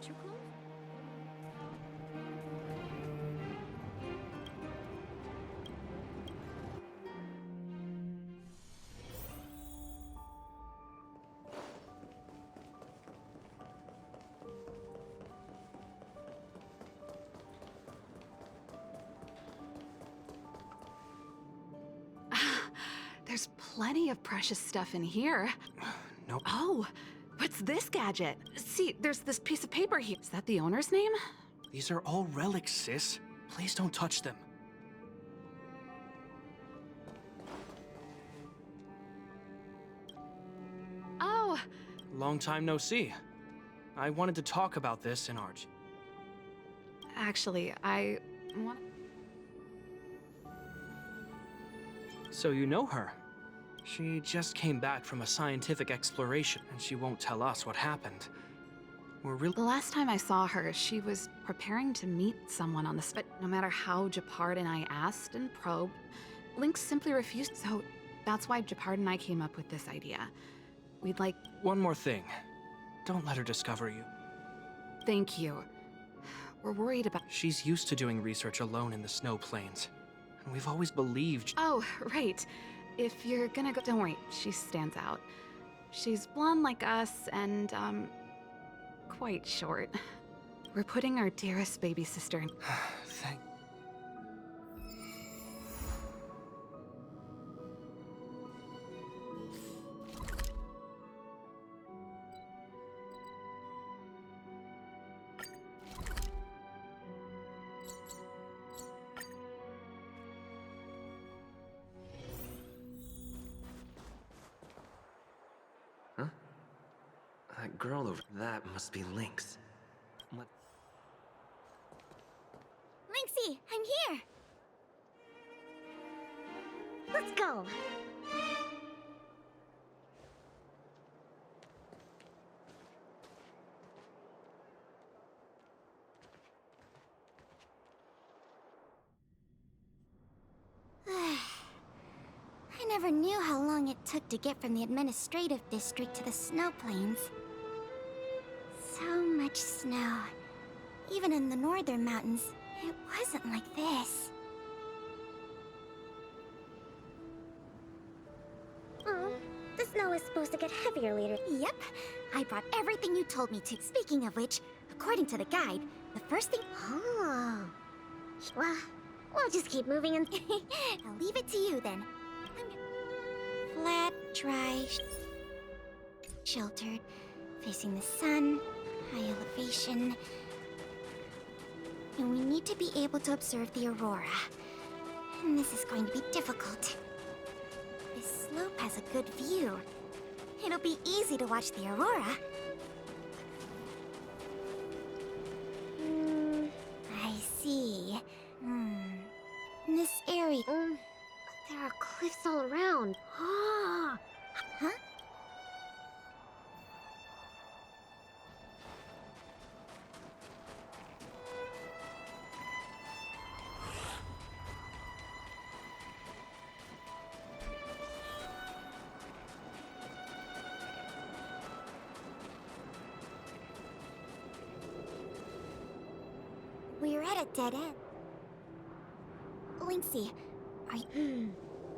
get your clothes. There's plenty of precious stuff in here. Nope. Oh, what's this gadget? See, there's this piece of paper here. Is that the owner's name? These are all relics, sis. Please don't touch them. Oh, Long time no see. I wanted to talk about this in Arch. actually, I want... So you know her? She just came back from a scientific exploration, and she won't tell us what happened. We're really... The last time I saw her, she was preparing to meet someone on the spot. No matter how Japard and I asked and probed, Link simply refused. So that's why Japard and I came up with this idea. We'd like... One more thing. Don't let her discover you. Thank you. We're worried about... She's used to doing research alone in the snow plains. And we've always believed... Oh, right. If you're gonna go... Don't worry, she stands out. She's blonde like us and, quite short. We're putting our dearest baby sister in... Thank... Huh? That girl over... That must be Lynx. What? Lynxie, I'm here! Let's go! I never knew how long it took to get from the administrative district to the snow plains. So much snow. Even in the northern mountains, it wasn't like this. Oh, the snow is supposed to get heavier later. Yep, I brought everything you told me to. Speaking of which, according to the guide, the first thing... Oh. Well, we'll just keep moving and... I'll leave it to you then. Flat, dry, sheltered, facing the sun, high elevation. And we need to be able to observe the aurora. And this is going to be difficult. This slope has a good view. It'll be easy to watch the aurora. I see. In this area... But there are cliffs all around. Ah! Huh? We're at a dead end. Lynxie, are you...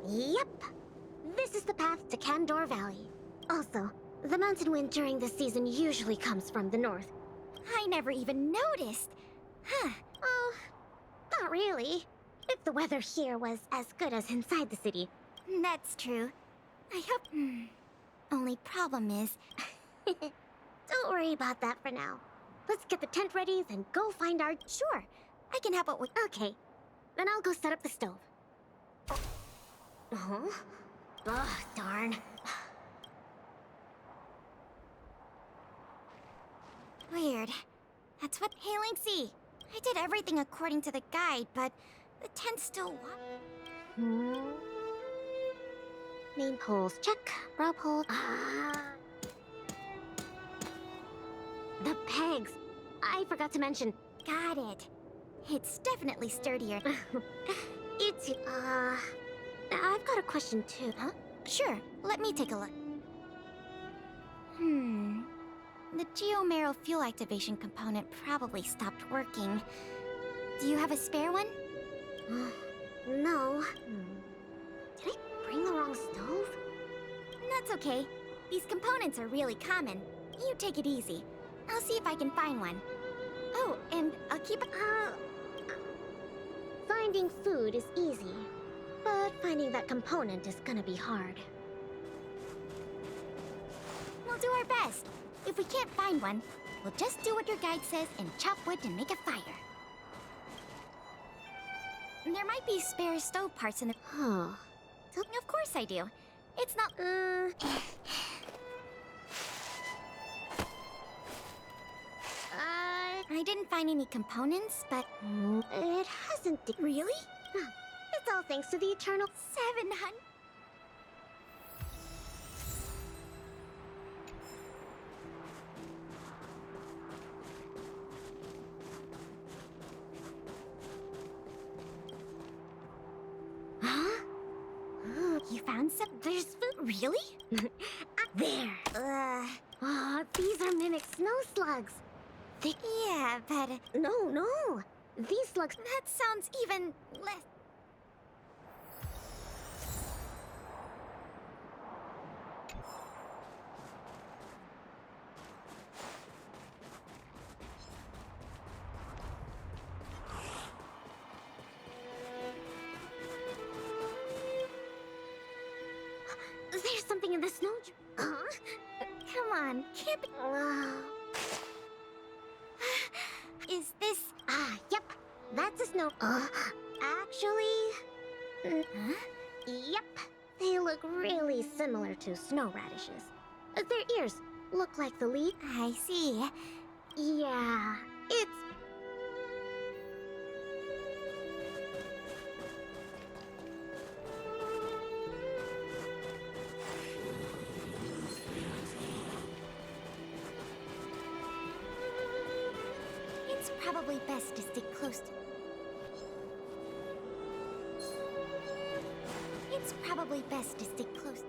Yep. This is the path to Kandor Valley. Also, the mountain wind during this season usually comes from the north. I never even noticed. Huh. Oh, not really. If the weather here was as good as inside the city. That's true. I hope... Only problem is... Don't worry about that for now. Let's get the tent ready, then go find our... Sure, I can help out with... Okay, then I'll go set up the stove. Huh? Ugh, darn. Weird. That's what... Hey, Lynxie! I did everything according to the guide, but the tent's still... Main poles, check. Brow pole... The pegs! I forgot to mention. Got it. It's definitely sturdier. It's... I've got a question too. Huh? Sure, let me take a look. The the geomarrow fuel activation component probably stopped working. Do you have a spare one? No. Did I bring the wrong stove? That's okay. These components are really common. You take it easy. I'll see if I can find one. Oh, and I'll keep... Finding food is easy, but finding that component is gonna be hard. We'll do our best. If we can't find one, we'll just do what your guide says and chop wood and make a fire. There might be spare stove parts in the... Of course I do. It's not... I didn't find any components, but... It hasn't... Really? It's all thanks to the Eternal 700... You found some? There's food? Really? There. These are mimic snow slugs. Yeah, but... No. These slugs... That sounds even less... There's something in the snow... Come on, can't be... Is this... Yep. That's a snow... Actually... Yep. They look really similar to snow radishes. Their ears look like the leaf. I see. Yeah, it's... It's probably best to stick close to... It's probably best to stick close.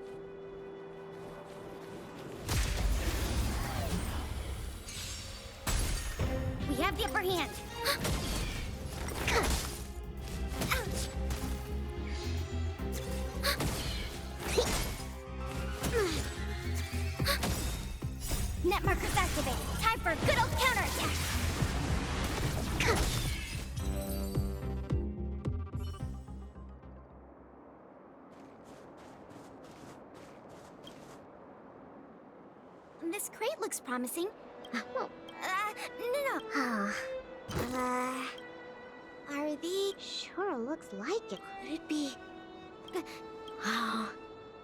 We have the upper hand. Ouch. Net markers activated. Time for a good old counterattack. This crate looks promising. No. Are these... Sure looks like it. Could it be...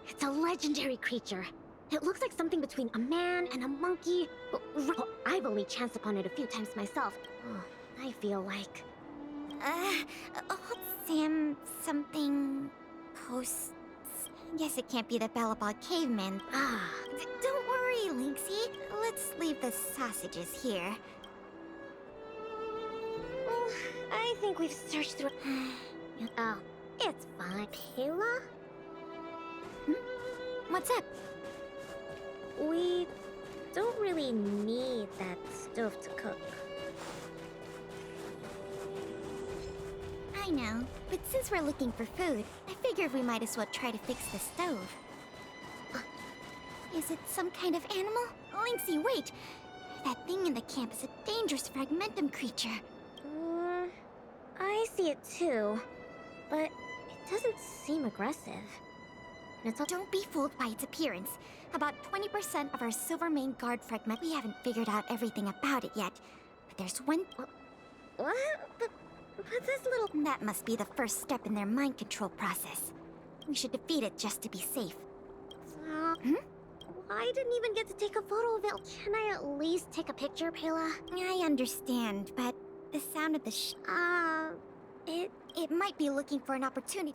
It's a legendary creature. It looks like something between a man and a monkey. I've only chanced upon it a few times myself. I feel like... Sam... something... posts... Guess it can't be the Bellabog caveman. Don't worry, Lynxie. Let's leave the sausages here. I think we've searched through... Oh, it's fine. Payla? What's up? We don't really need that stove to cook. I know, but since we're looking for food, I figured we might as well try to fix the stove. Is it some kind of animal? Lynxie, wait! That thing in the camp is a dangerous fragmentum creature. I see it too, but it doesn't seem aggressive. Don't be fooled by its appearance. About 20% of our Silvermane Guard fragment. We haven't figured out everything about it yet, but there's one... What? But this little... That must be the first step in their mind control process. We should defeat it just to be safe. I didn't even get to take a photo of it. Can I at least take a picture, Payla? I understand, but the sound of the It might be looking for an opportunity.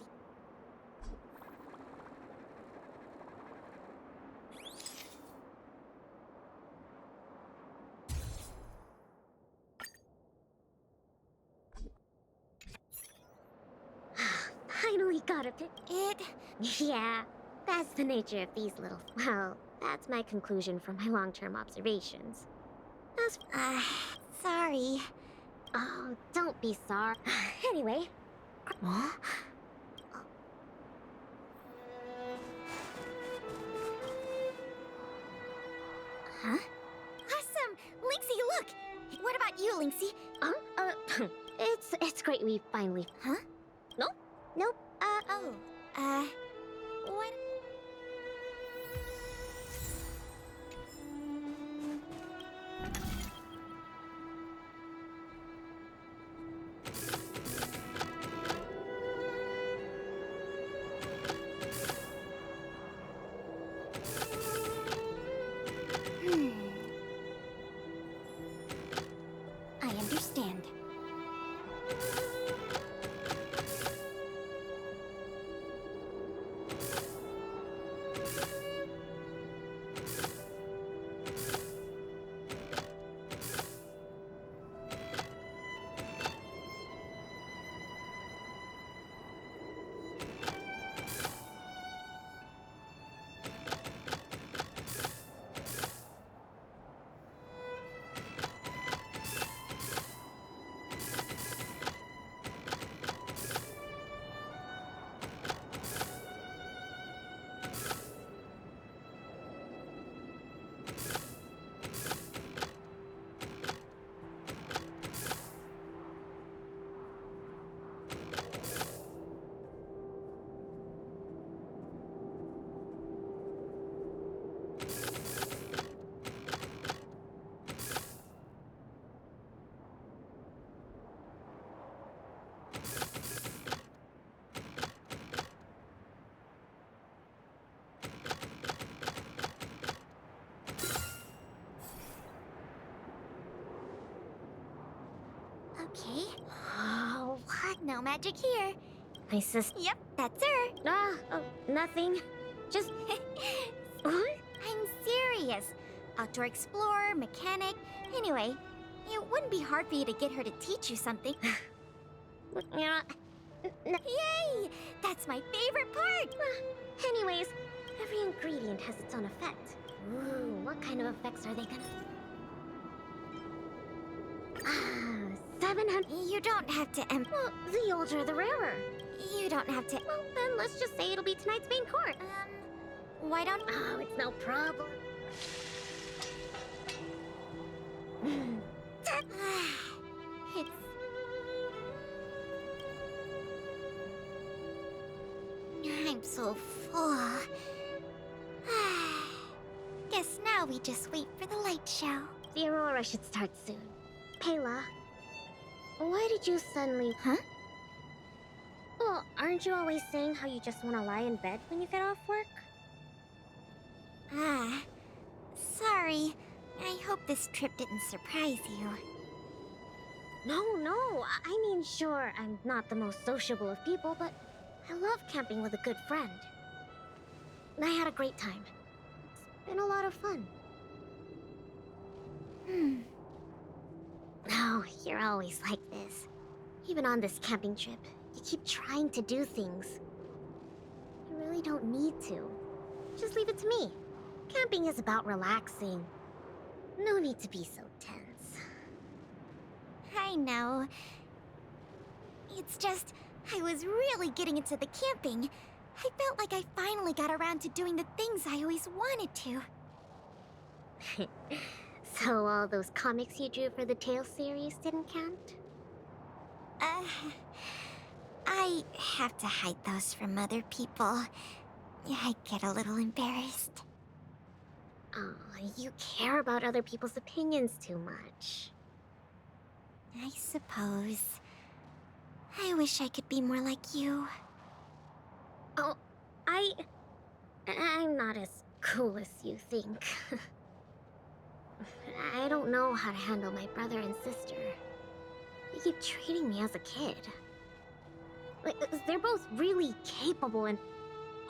Finally got a pic. Yeah, that's the nature of these little... Well, that's my conclusion from my long-term observations. Sorry. Oh, don't be sorry. Anyway. Huh? Huh? Awesome! Lynxie, look! What about you, Lynxie? It's great we finally... Huh? No? Nope. What? I understand. Okay. Oh, what? No magic here. My sister. Yep, that's her. Nothing. Just. What? I'm serious. Outdoor explorer, mechanic. Anyway, it wouldn't be hard for you to get her to teach you something. Yay! That's my favorite part! Anyways, every ingredient has its own effect. Ooh, what kind of effects are they gonna... 700... You don't have to well, the older the rarer. You don't have to... Well, then let's just say it'll be tonight's main course. Why don't... Oh, it's no problem. It's... I'm so full. Guess now we just wait for the light show. The aurora should start soon. Payla, why did you suddenly... Huh? Well, aren't you always saying how you just want to lie in bed when you get off work? Sorry. I hope this trip didn't surprise you. No. I mean, sure, I'm not the most sociable of people, but I love camping with a good friend. I had a great time. It's been a lot of fun. Oh, you're always like this. Even on this camping trip, you keep trying to do things. You really don't need to. Just leave it to me. Camping is about relaxing. No need to be so tense. I know. It's just, I was really getting into the camping. I felt like I finally got around to doing the things I always wanted to. So all those comics you drew for the Tales series didn't count? I have to hide those from other people. I get a little embarrassed. Oh, you care about other people's opinions too much. I suppose. I wish I could be more like you. Oh, I'm not as cool as you think. I don't know how to handle my brother and sister. They keep treating me as a kid. Like, they're both really capable and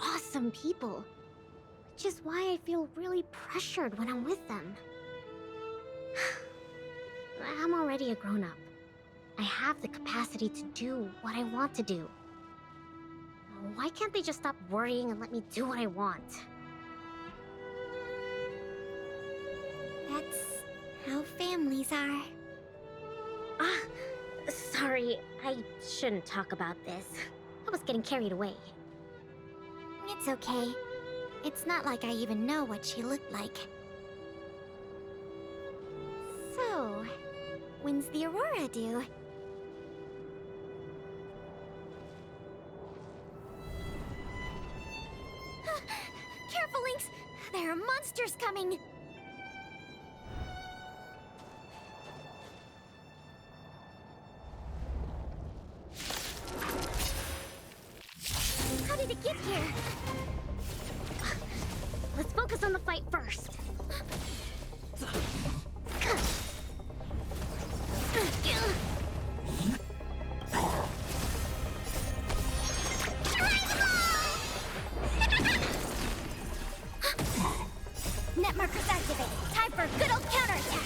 awesome people. Which is why I feel really pressured when I'm with them. I'm already a grown-up. I have the capacity to do what I want to do. Why can't they just stop worrying and let me do what I want? That's how family families are. Ah, sorry, I shouldn't talk about this. I was getting carried away. It's okay. It's not like I even know what she looked like. So, when's the Aurora due? Careful, Lynx! There are monsters coming! How did it get here? Let's focus on the fight first. Net markers activated. Time for a good old counterattack.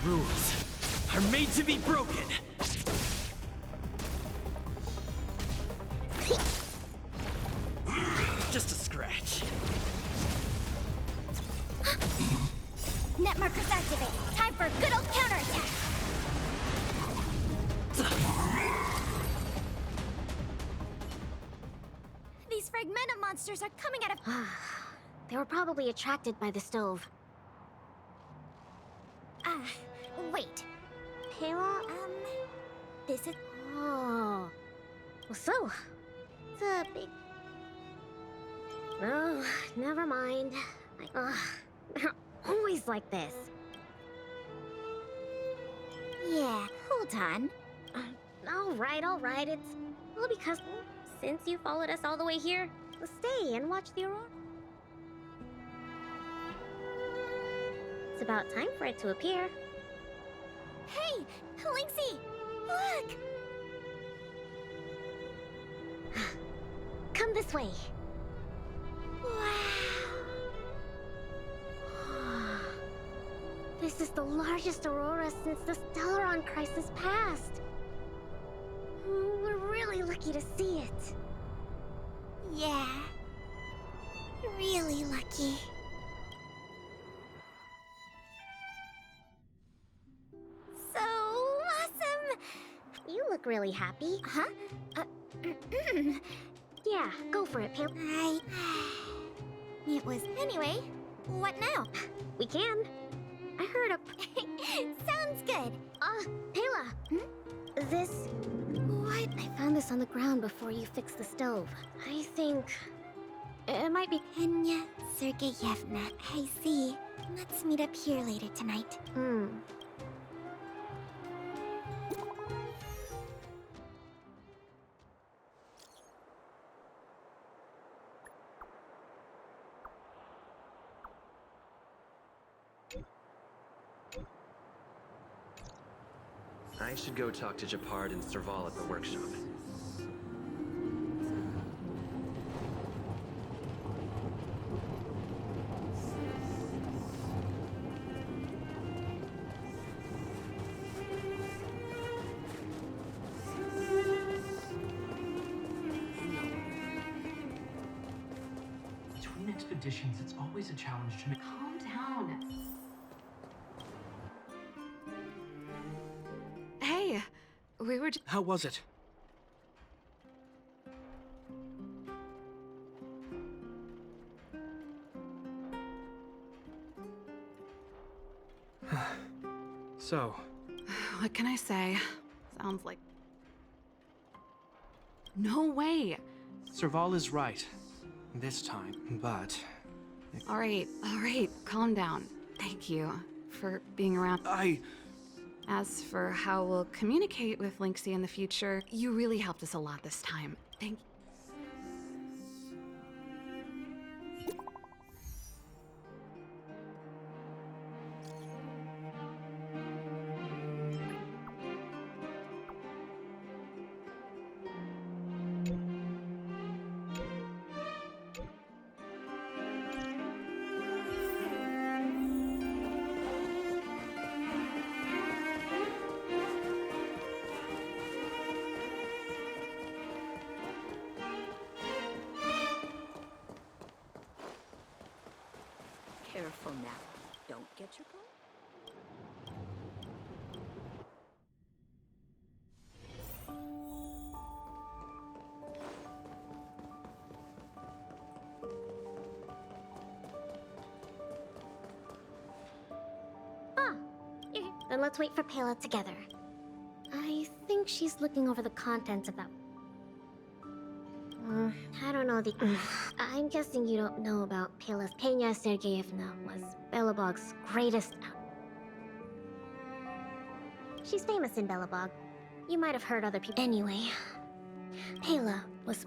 Rules are made to be broken. Just a scratch. Net markers activated. Time for a good old counterattack. These fragmenta monsters are coming out of. They were probably attracted by the stove. Wait. Pela, this is. Oh. Well, so. It's a big. Oh, never mind. They're always like this. Yeah, hold on. All right. It's all because since you followed us all the way here, let's stay and watch the Aurora. It's about time for it to appear. Hey, Lynxie! Look! Come this way. Wow! This is the largest aurora since the Stellaron crisis passed. We're really lucky to see it. Yeah. Really lucky. So awesome! You look really happy. Huh? Yeah, go for it, Pam. It was... Anyway, what now? We can. I heard a... Sounds good. Pela. This... What? I found this on the ground before you fixed the stove. I think... It might be... Anya Sergeyevna, I see. Let's meet up here later tonight. I should go talk to Japard and Serval at the workshop. Between expeditions, it's always a challenge to make. Calm down. Hey, we were. How was it? So, What can I say? Sounds like. No way! Serval is right. This time, but... All right, calm down. Thank you for being around. As for how we'll communicate with Lynxie in the future, you really helped us a lot this time. Thank you. Careful now. Don't get your coat. Ah, here. Then let's wait for Pela together. I think she's looking over the contents of that. I don't know the. I'm guessing you don't know about Pela's. Pena Sergeyevna was Belobog's greatest. She's famous in Belobog. You might have heard other people. Anyway, Pela was.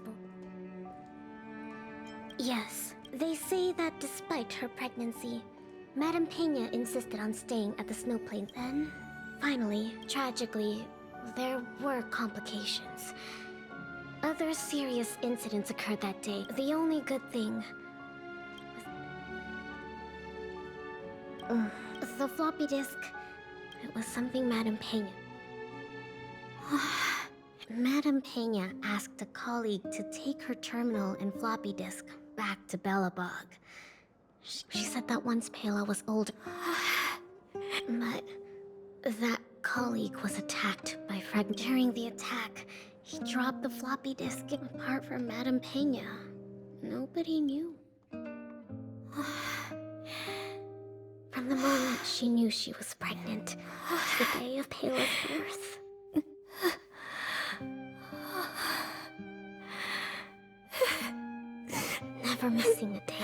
Yes, they say that despite her pregnancy, Madame Pena insisted on staying at the snow plains. Then, finally, tragically, there were complications. Other serious incidents occurred that day. The only good thing was the floppy disk. It was something Madame Pena. Madame Pena asked a colleague to take her terminal and floppy disk back to Belobog. She said that once Pela was older, but that colleague was attacked by Frag. During the attack, he dropped the floppy disk. Apart from Madame Pena, nobody knew. From the moment she knew she was pregnant to the day of Pela's birth. Never missing a day.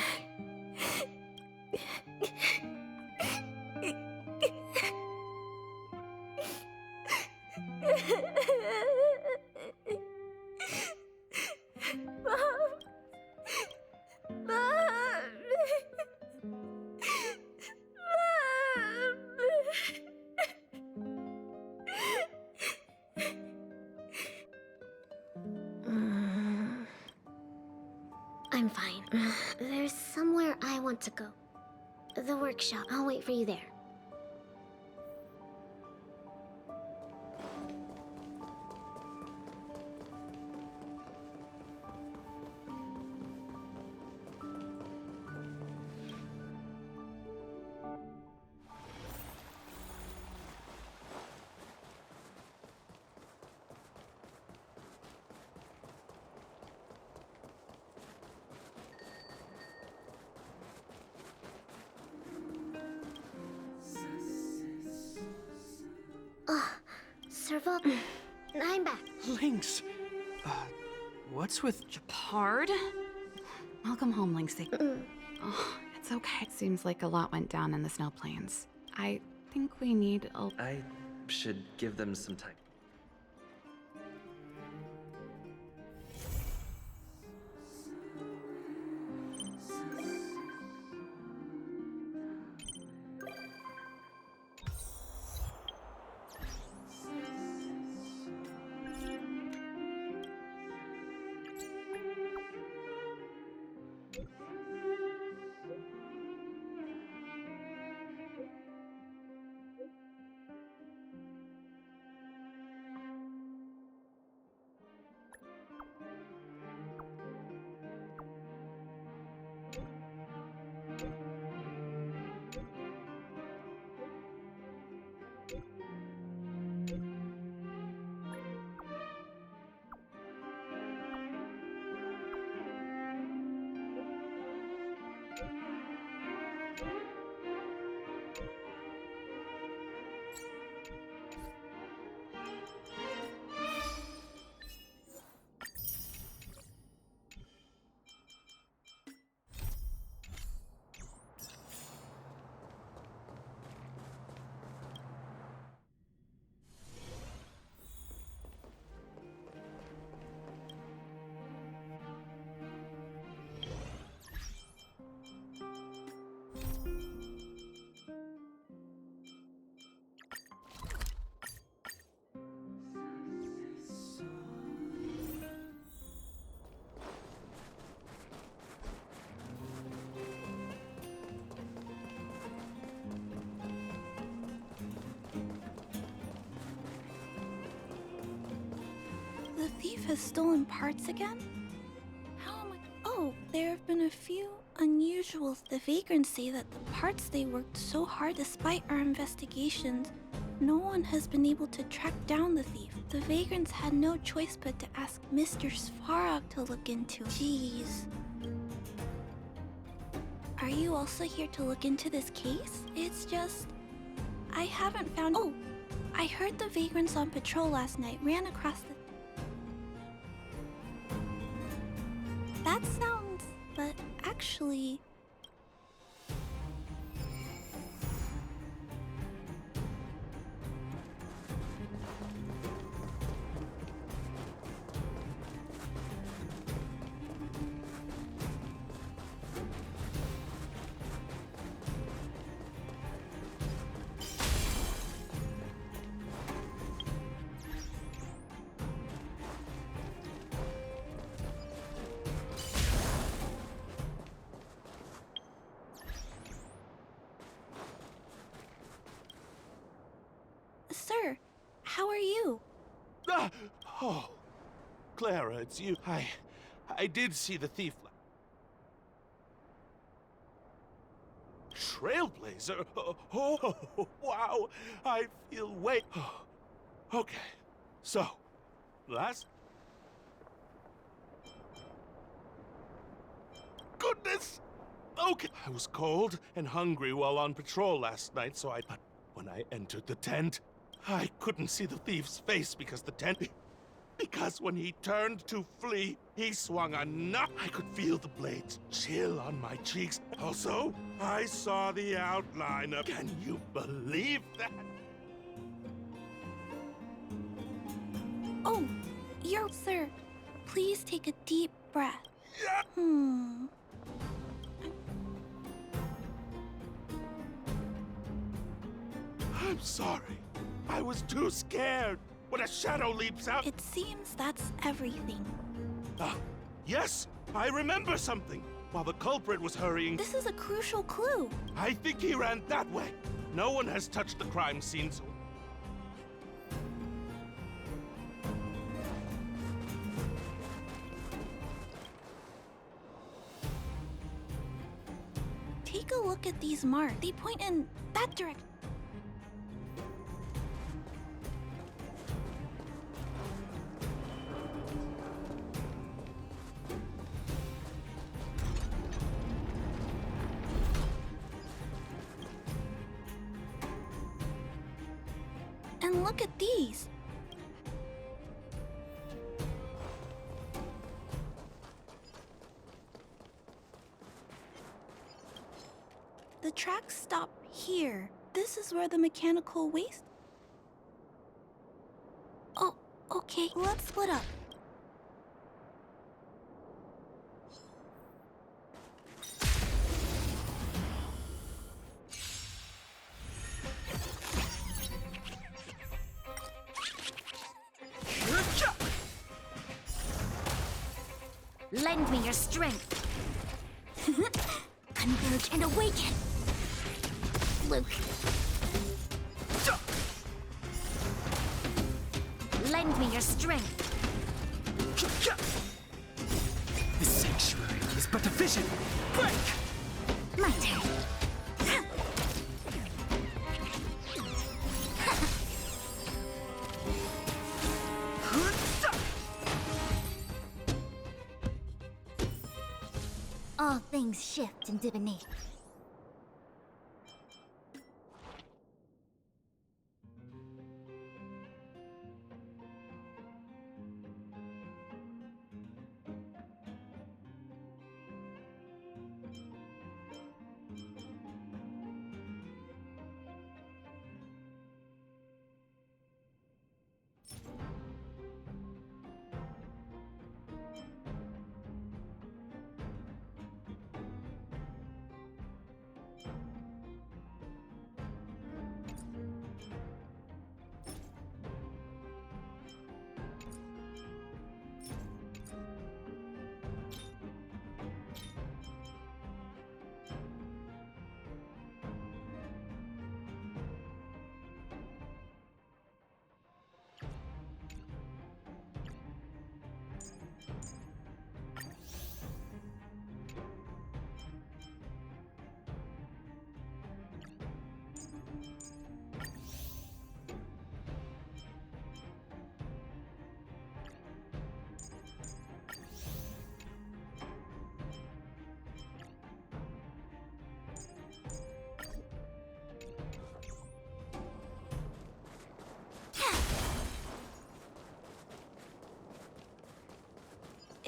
I'm fine. There's somewhere I want to go. The workshop. I'll wait for you there. Servo, I'm back. Lynx! What's with... Japard? Welcome home, Lynxie. Oh, it's okay. It seems like a lot went down in the snow plains. I think we need a... I should give them some time. The thief has stolen parts again? How am I? Oh, there have been a few unusual visuals, the vagrants say that the parts they worked so hard despite our investigations, no one has been able to track down the thief. The vagrants had no choice but to ask Mr. Svarog to look into. Jeez. Are you also here to look into this case? It's just... I haven't found... Oh! I heard the vagrants on patrol last night ran across the... That sounds... but actually... Sir, how are you? Ah! Oh, Clara, it's you. I did see the thief. Trailblazer? Oh, wow. I feel way... Okay, so, last... Goodness! Okay. I was cold and hungry while on patrol last night, so I... But when I entered the tent, I couldn't see the thief's face because the tent... Because when he turned to flee, he swung a knife. I could feel the blades chill on my cheeks. Also, I saw the outline of... Can you believe that? Oh, you're... Sir, please take a deep breath. Yeah. I'm sorry. I was too scared. When a shadow leaps out... It seems that's everything. Yes, I remember something. While the culprit was hurrying... This is a crucial clue. I think he ran that way. No one has touched the crime scene, so... Take a look at these marks. They point in that direction. And look at these. The tracks stop here. This is where the mechanical waste... Oh, okay, let's split up. Lend me your strength. Converge and awaken. Luke. Lend me your strength. The sanctuary is but a vision. Break! My turn. All things shift in divination.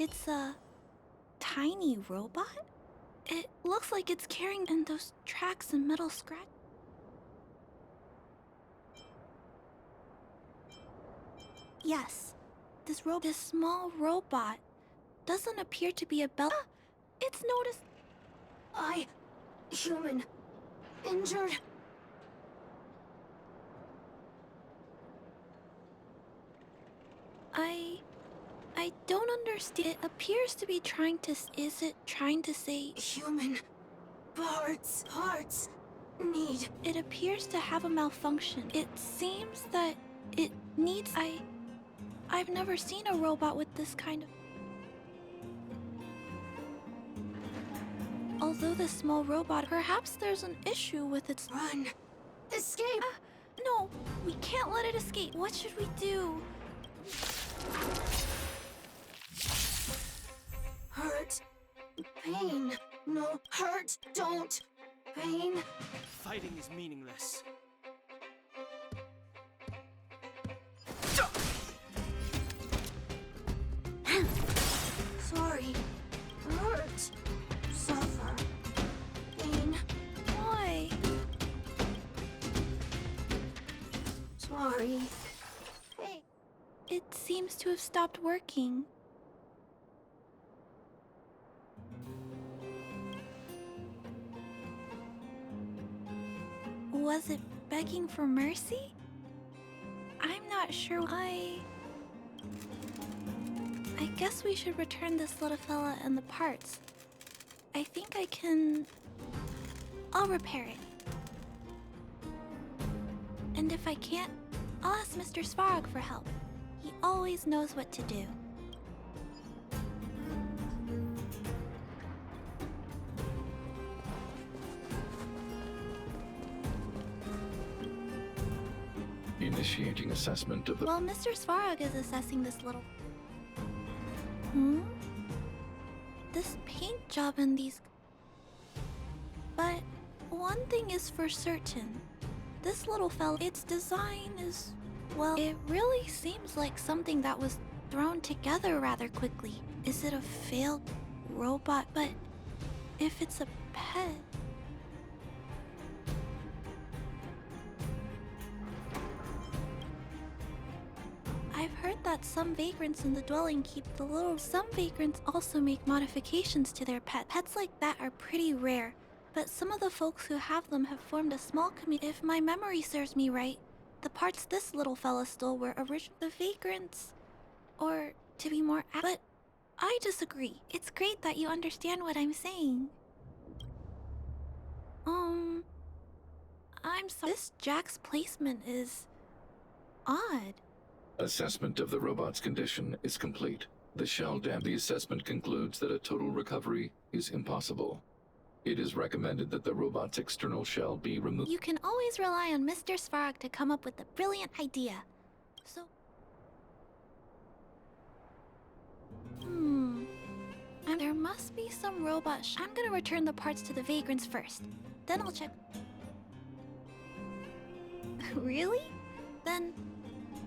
It's a tiny robot? It looks like it's carrying in those tracks and metal scratch. Yes, this small robot doesn't appear to be a bell. It's noticed. Human. Injured. I don't understand. It appears to be trying to. Is it trying to say Human. Parts. Need. it appears to have a malfunction? It seems that it needs. I've never seen a robot with this kind of. Although this small robot, perhaps there's an issue with its. Run. Escape. No, we can't let it escape. What should we do? Hurt. Pain. No. Hurt. Don't. Pain. Fighting is meaningless. Sorry. Hurt. Suffer. Pain. Why? Sorry. Hey. It seems to have stopped working. Was it begging for mercy? I'm not sure. I guess we should return this little fella and the parts. I think I can. I'll repair it. And if I can't, I'll ask Mr. Svarog for help. He always knows what to do. Initiating assessment of the... While Mr. Svarog is assessing this little... This paint job and these... But one thing is for certain. This little fella, its design is... Well, it really seems like something that was thrown together rather quickly. Is it a failed robot? But if it's a pet... I've heard that some vagrants in the dwelling keep the little... Some vagrants also make modifications to their pets. Pets like that are pretty rare, but some of the folks who have them have formed a small community. If my memory serves me right, the parts this little fella stole were original. The vagrants, or to be more... But I disagree. It's great that you understand what I'm saying. I'm sorry. This Jack's placement is... odd. Assessment of the robot's condition is complete. The shell dam. The assessment concludes that a total recovery is impossible. It is recommended that the robot's external shell be removed. You can always rely on Mr. Svarog to come up with a brilliant idea. So... there must be some robot I'm gonna return the parts to the vagrants first. Then I'll check... Really? Then...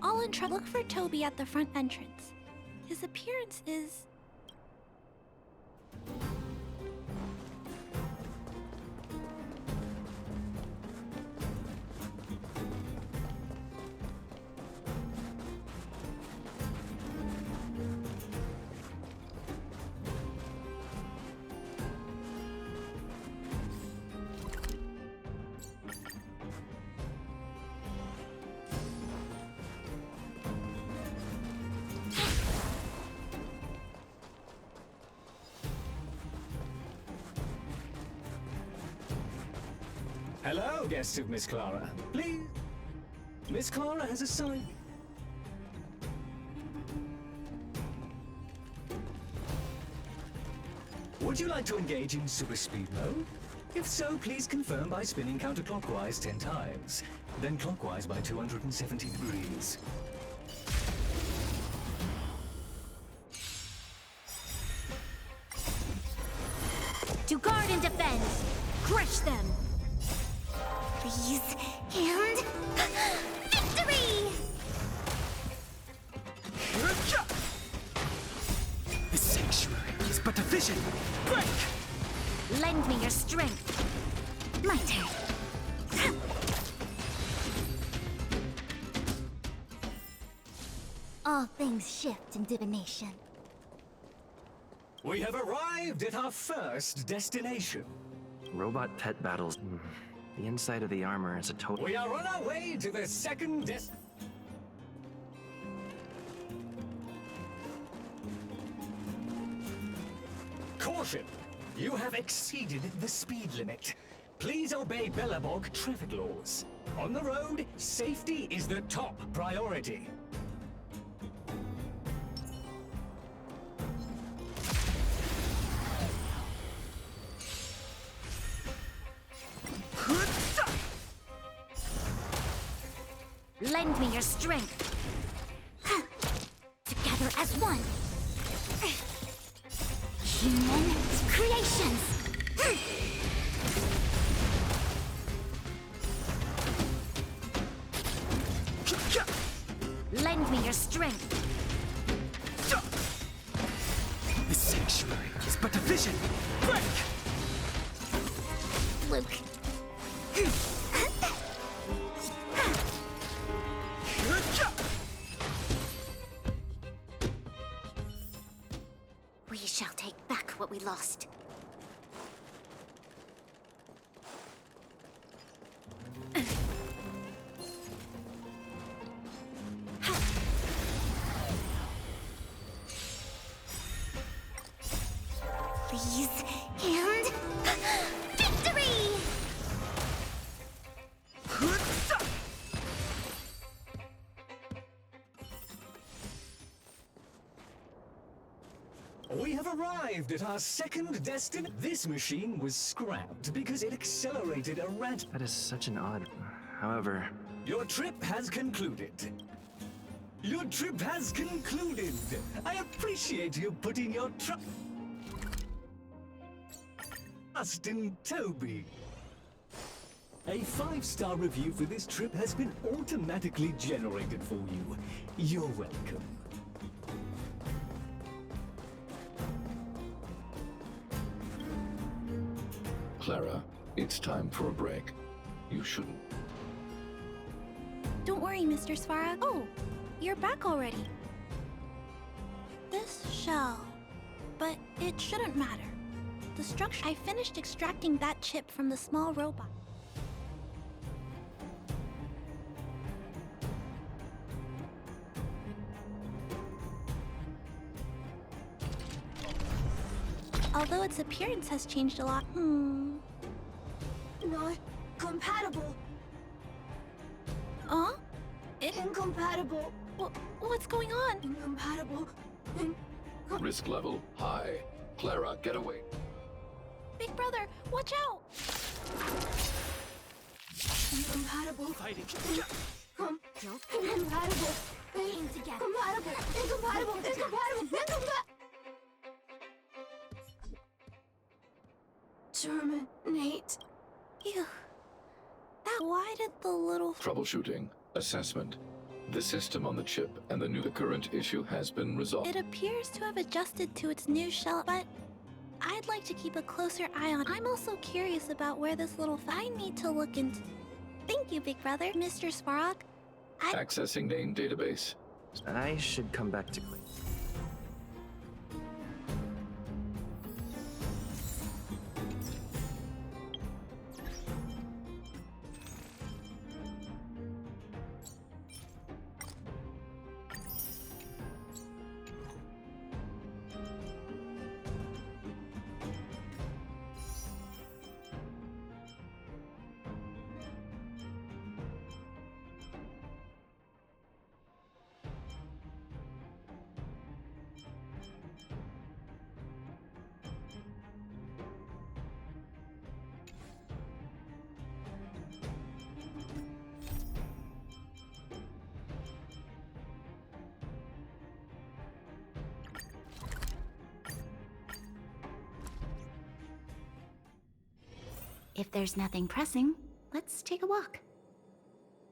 I'll look for Toby at the front entrance. His appearance is... Hello, guests of Miss Clara. Please. Miss Clara has a sign. Would you like to engage in super speed mode? If so, please confirm by spinning counterclockwise 10 times, then clockwise by 270 degrees. To guard and defend. Crush them. Freeze and victory! Essential. but a vision. Break! Lend me your strength. My turn. All things shift in divination. We have arrived at our first destination. Robot pet battles. The inside of the armor is a total. We are on our way to the second Caution! You have exceeded the speed limit. Please obey Bellabog traffic laws. On the road, safety is the top priority. Lend me your strength. Together as one. Human creations. Lend me your strength. The sanctuary is but a vision. Break! Luke. We shall take back what we lost. Please, and victory! We have arrived at our second destination. This machine was scrapped because it accelerated a rat. That is such an odd. However, Your trip has concluded. Your trip has concluded. I appreciate you putting your trust in Toby. A 5-star review for this trip has been automatically generated for you. You're welcome. Clara, it's time for a break. You shouldn't. Don't worry, Mr. Svarog. Oh, you're back already. This shell. But it shouldn't matter. The structure. I finished extracting that chip from the small robot. Although its appearance has changed a lot. Not compatible. Huh? Incompatible. What's going on? Incompatible. Risk level high. Clara, get away. Big brother, watch out! Incompatible. Fighting. Incompatible. Being together. Compatible. Incompatible. Incompatible. Terminate. Phew. Why did the little... Troubleshooting. Assessment. The system on the chip and the current issue has been resolved. It appears to have adjusted to its new shell, but I'd like to keep a closer eye on. I'm also curious about where this little... I need to look into... Thank you, big brother. Mr. Svarog. Accessing name database. I should come back to clean. If there's nothing pressing, let's take a walk.